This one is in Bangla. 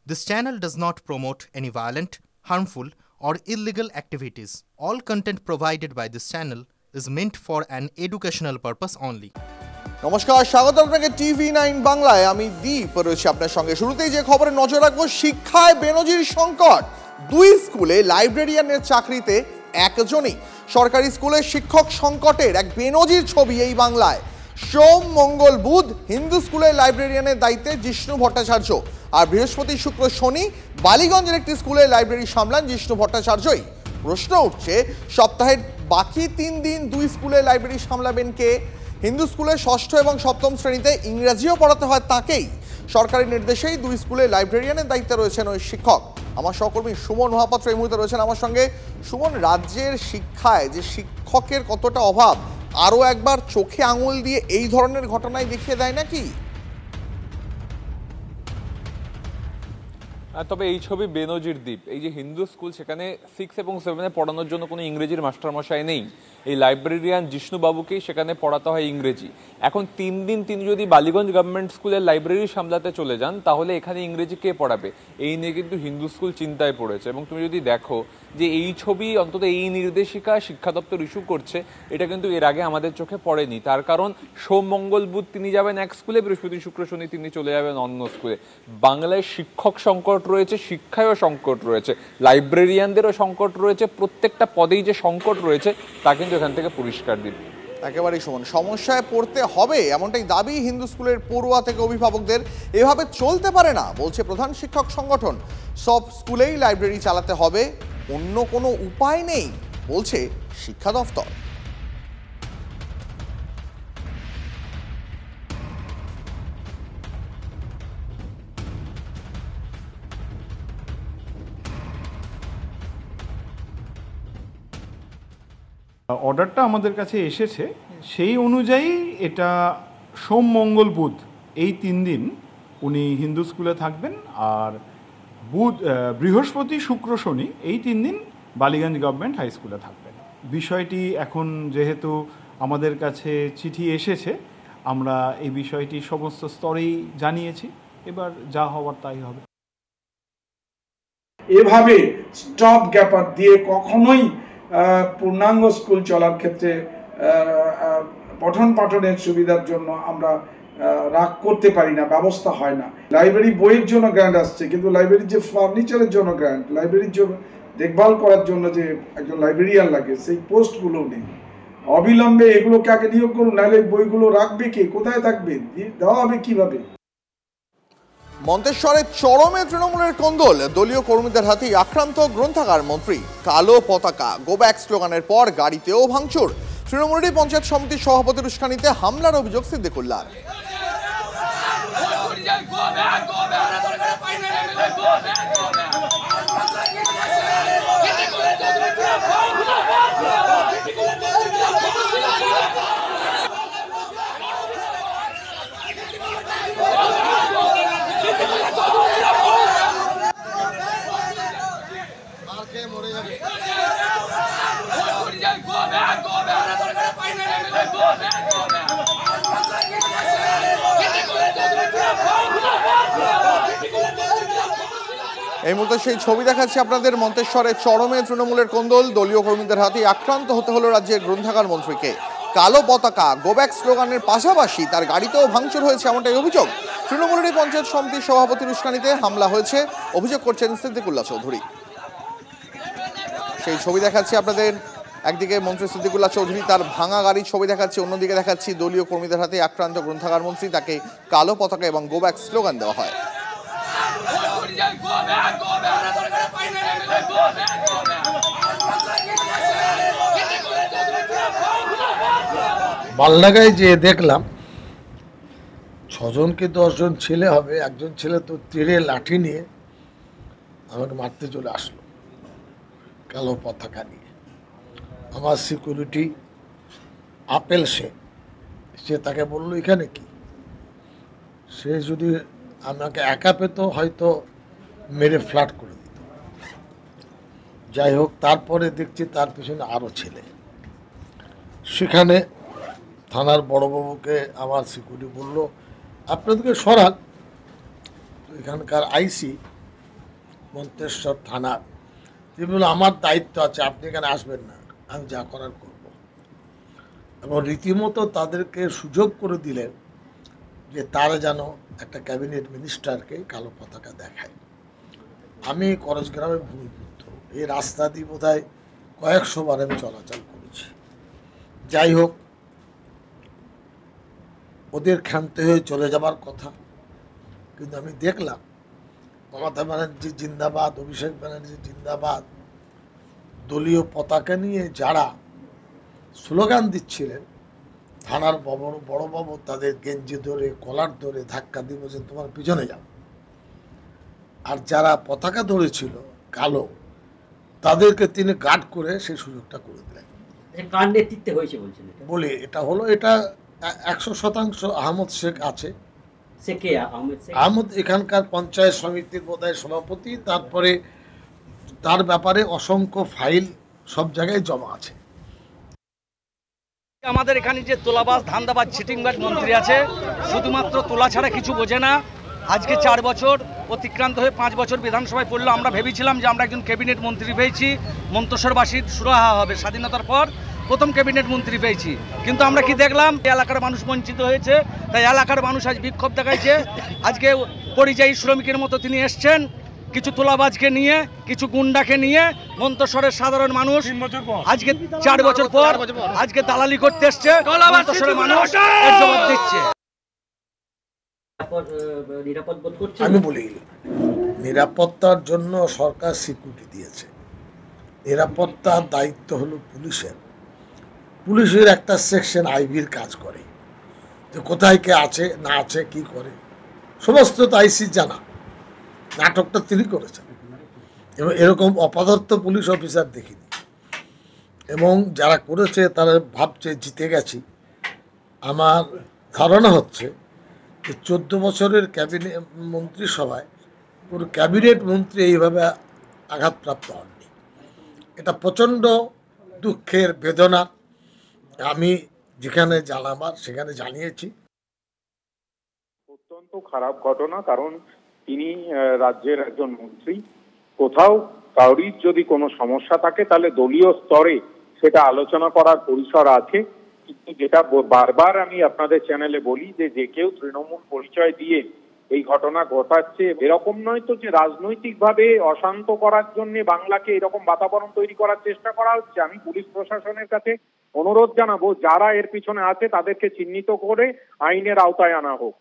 This channel does not promote any violent, harmful, or illegal activities. All content provided by this channel is meant for an educational purpose only. নমস্কার, স্বাগত আপনাকে TV9 বাংলায়। আমি দীপ রয়েছি আপনার সঙ্গে। শুরুতেই যে খবরে নজর রাখবো, শিক্ষায় বেনজির সংকট। দুই স্কুলে লাইব্রেরিয়ানের চাকরিতে একজনই। সরকারি স্কুলে শিক্ষক সংকটের এক বেনজির ছবি এই বাংলায়। সোম, মঙ্গল, বুধ হিন্দু স্কুলে লাইব্রেরিয়ানের দায়িত্বে জিষ্ণু ভট্টাচার্য, আর বৃহস্পতি, শুক্র, শনি বালিগঞ্জের একটি স্কুলে লাইব্রেরি সামলান জিষ্ণু ভট্টাচার্যই। প্রশ্ন উঠছে, সপ্তাহের বাকি 3 দিন দুই স্কুলে লাইব্রেরি সামলাবেন কে? হিন্দু স্কুলে ষষ্ঠ এবং সপ্তম শ্রেণীতে ইংরেজিও পড়াতে হয় তাকেই। সরকারি নির্দেশেই দুই স্কুলে লাইব্রেরিয়ানের দায়িত্বে রয়েছেন ওই শিক্ষক। আমার সহকর্মী সুমন মহাপাত্র এই মুহূর্তে রয়েছেন আমার সঙ্গে। সুমন, রাজ্যের শিক্ষায় যে শিক্ষকের কতটা অভাব আরও একবার চোখে আঙুল দিয়ে এই ধরনের ঘটনায় দেখিয়ে দেয় নাকি? তবে এই ছবি বেনজির দ্বীপ। এই যে হিন্দু স্কুল, সেখানে 6 এবং 7-এ পড়ানোর জন্য কোনো ইংরেজির মাস্টারমশাই নেই। এই লাইব্রেরিয়ান জিষ্ণুবাবুকেই সেখানে পড়াতে হয় ইংরেজি। এখন 3 দিন তিনি যদি বালিগঞ্জ গভর্নমেন্ট স্কুলের লাইব্রেরি সামলাতে চলে যান, তাহলে এখানে ইংরেজি কে পড়াবে? এই নিয়ে কিন্তু হিন্দু স্কুল চিন্তায় পড়েছে। এবং তুমি যদি দেখো যে এই ছবি, অন্তত এই নির্দেশিকা শিক্ষা দপ্তর ইস্যু করছে, এটা কিন্তু এর আগে আমাদের চোখে পড়েনি। তার কারণ সোম, মঙ্গল, বুধ তিনি যাবেন এক স্কুলে, বৃহস্পতি, শুক্র, শনি তিনি চলে যাবেন অন্য স্কুলে। বাংলায় শিক্ষক সংকট রয়েছে, শিক্ষায়ও সংকট রয়েছে, লাইব্রেরিয়ানদেরও সংকট রয়েছে। প্রত্যেকটা পদেই যে সংকট রয়েছে তা কিন্তু এখান থেকে পরিষ্কার দিন। একেবারেই সমান সমস্যায় পড়তে হবে, এমনটাই দাবি হিন্দু স্কুলের পড়ুয়া থেকে অভিভাবকদের। এভাবে চলতে পারে না বলছে প্রধান শিক্ষক সংগঠন। সব স্কুলেই লাইব্রেরি চালাতে হবে, অন্য কোনো উপায় নেই বলছে শিক্ষা দফতর। অর্ডারটা আমাদের কাছে এসেছে, সেই অনুযায়ী এটা সোম, মঙ্গল, বুধ এই 3 দিন উনি হিন্দু স্কুলে থাকবেন, আর বৃহস্পতি, শুক্র, শনি এই 3 দিন বালিগঞ্জ গভর্নমেন্ট হাই স্কুলে থাকবেন। বিষয়টি এখন যেহেতু আমাদের কাছে চিঠি এসেছে, আমরা এই বিষয়টি সমস্ত স্তরেই জানিয়েছি। এবার যা হওয়ার তাই হবে। এভাবে স্টপ গ্যাপার দিয়ে কখনোই পূর্ণাঙ্গ স্কুল চলার ক্ষেত্রে পঠন পাঠনের সুবিধার জন্য আমরা রাগ করতে পারি না, ব্যবস্থা হয় না। লাইব্রেরি বইয়ের জন্য গ্র্যান্ট আসছে, কিন্তু লাইব্রেরির যে ফার্নিচারের জন্য গ্র্যান্ট, লাইব্রেরির জন্য দেখভাল করার জন্য যে একজন লাইব্রেরিয়ান লাগে, সেই পোস্টগুলো নেই। অবিলম্বে এগুলোকে আগে নিয়োগ করুন, নাহলে বইগুলো রাখবে কে, কোথায় থাকবে, দেওয়া হবে কিভাবে? মন্তেশ্বরে চরমে তৃণমূলের কোন্দল। দলীয় কর্মীদের হাতে আক্রান্ত গ্রন্থাগার মন্ত্রী। কালো পতাকা, গো ব্যাক স্লোগানের পর গাড়িতেও ভাঙচুর। তৃণমূলেরই পঞ্চায়েত সমিতির সভাপতির উস্কানিতে হামলার অভিযোগ সিদ্দিকুল্লাহর। এই মুহূর্তে সেই ছবি দেখাচ্ছি আপনাদের। মন্তেশ্বরে চরমে তৃণমূলের কোন্দল। দলীয় কর্মীদের হাতে আক্রান্ত হতে হলো রাজ্যের গ্রন্থাগার মন্ত্রীকে। কালো পতাকা, গো ব্যাক স্লোগানের পাশাপাশি তার গাড়িতেও ভাঙচুর হয়েছে, এমনটাই অভিযোগ। তৃণমূলেরই পঞ্চায়েত সমিতির সভাপতির উস্কানিতে হামলা হয়েছে, অভিযোগ করছেন সিদ্দিকুল্লাহ চৌধুরী। সেই ছবি দেখাচ্ছি আপনাদের। একদিকে মন্ত্রী সিদ্দিকুল্লাহ চৌধুরী, তার ভাঙা গাড়ির ছবি দেখাচ্ছি, অন্যদিকে দেখাচ্ছি দলীয় কর্মীদের হাতে আক্রান্ত গ্রন্থাগার মন্ত্রী, তাকে কালো পতাকা এবং গো ব্যাক স্লোগান দেওয়া হয়। মালনাগায় যে দেখলাম 6 কি 10 জন ছেলে হবে, একজন ছেলে তো তীরে লাঠি নিয়ে আমাকে মারতে চলে আসলো কালো পতাকা নিয়ে। আমার সিকিউরিটি আপেল সে তাকে বললো এখানে কি। সে যদি আমাকে একা পেত হয়তো মেরে ফ্ল্যাট করে দিত। যাই হোক, তারপরে দেখছি তার পিছনে আরও ছেলে। সেখানে থানার বড়বাবুকে আমার সিকিউরিটি বলল আপনাদেরকে সরান। এখানকার আইসি মন্তেশ্বর থানার, তিনি বললেন আমার দায়িত্ব আছে, আপনি এখানে আসবেন না, আমি যা করার করব। এবং রীতিমতো তাদেরকে সুযোগ করে দিলেন যে তারা যেন একটা ক্যাবিনেট মিনিস্টারকে কালো পতাকা দেখায়। আমি করজগ্রামের ভূমিপুত্র, এই রাস্তা দিয়ে বোধহয় কয়েকশো বার আমি চলাচল করেছি। যাই হোক, ওদের ক্ষান্ত হয়ে চলে যাবার কথা, কিন্তু আমি দেখলাম মমতা ব্যানার্জি জিন্দাবাদ, অভিষেক ব্যানার্জি জিন্দাবাদ, দলীয় পতাকা নিয়ে যারা স্লোগান দিচ্ছিলেন, থানার বড়বাবু তাদের গেঞ্জি ধরে কলার ধরে ধাক্কা দিয়ে বলছেন তোমার পিছনে যাও। আর যারা পতাকা ধরেছিল কালো, তাদেরকে তিনি গার্ড করে সেই সুযোগটা করে দিলেন। কার নেতৃত্বে হয়েছে বলছেন? বলি এটা হলো, এটা 100% আহমদ শেখ আছে। আহমদ এখানকার পঞ্চায়েত সমিতির বোধহয় সভাপতি, তারপরে তার ব্যাপারে অসংখ্য ফাইল সব জায়গায় জমা আছে। আমাদের এখানে যে তোলাবাজ, ধান্দাবাজ, চিটিংবাজ মন্ত্রী আছে, শুধুমাত্র তোলা ছাড়া কিছু বোঝে না। আজকে 4 বছর অতিক্রান্ত হয়ে 5 বছর বিধানসভায় পড়লো। আমরা ভেবেছিলাম যে আমরা একজন ক্যাবিনেট মন্ত্রী পেয়েছি, মন্তেশ্বরবাসীর সুরাহা হবে, স্বাধীনতার পর প্রথম ক্যাবিনেট মন্ত্রী পেয়েছি। কিন্তু আমরা কি দেখলাম, এলাকার মানুষ বঞ্চিত হয়েছে, তাই এলাকার মানুষ আজ বিক্ষোভ দেখাইছে। আজকে পরিযায়ী শ্রমিকের মতো তিনি এসছেন, কিছু তোলাবাজকে নিয়ে, কিছু গুন্ডাকে নিয়ে। মন্তেশ্বরের সাধারণ মানুষ আজকে 4 বছর পর আজকে দালালি করতে এসছে, মন্তেশ্বরের মানুষ এর জবাব দিচ্ছে। আমি বলি, নিরাপত্তার জন্য সরকার সিকিউরিটি দিয়েছে, নিরাপত্তার দায়িত্ব হলো পুলিশের। পুলিশের একটা সেকশন আইবির কাজ করে, যে কোথায় কে আছে না আছে, কি করে, সমস্ত তো আইসি জানা। নাটকটা তিনি করেছেন, এবং এরকম অপদার্থ পুলিশ অফিসার দেখিনি। এবং যারা করেছে তারা ভাবছে জিতে গেছি। আমার ধারণা হচ্ছে যে 14 বছরের ক্যাবিনেট মন্ত্রিসভায় পুরো ক্যাবিনেট মন্ত্রী এইভাবে আঘাতপ্রাপ্ত হননি। এটা প্রচণ্ড দুঃখের, বেদনা। আমি যেখানে জানাবার সেখানে জানিয়েছি। অত্যন্ত খারাপ ঘটনা, কারণ তিনি রাজ্যের একজন মন্ত্রী। কোথাও কাউরির যদি কোনো সমস্যা থাকে তাহলে দলীয় স্তরে সেটা আলোচনা করার পরিসর আছে। কিন্তু যেটা বারবার আমি আপনাদের চ্যানেলে বলি, যে কেউ তৃণমূল পরিচয় দিয়ে এই ঘটনা ঘটাচ্ছে, এরকম নয় তো যে রাজনৈতিকভাবে অশান্ত করার জন্য বাংলাকে এরকম বাতাবরণ তৈরি করার চেষ্টা করা হচ্ছে। আমি পুলিশ প্রশাসনের কাছে অনুরোধ জানাবো, যারা এর পিছনে আছে তাদেরকে চিহ্নিত করে আইনের আওতায় আনা হোক।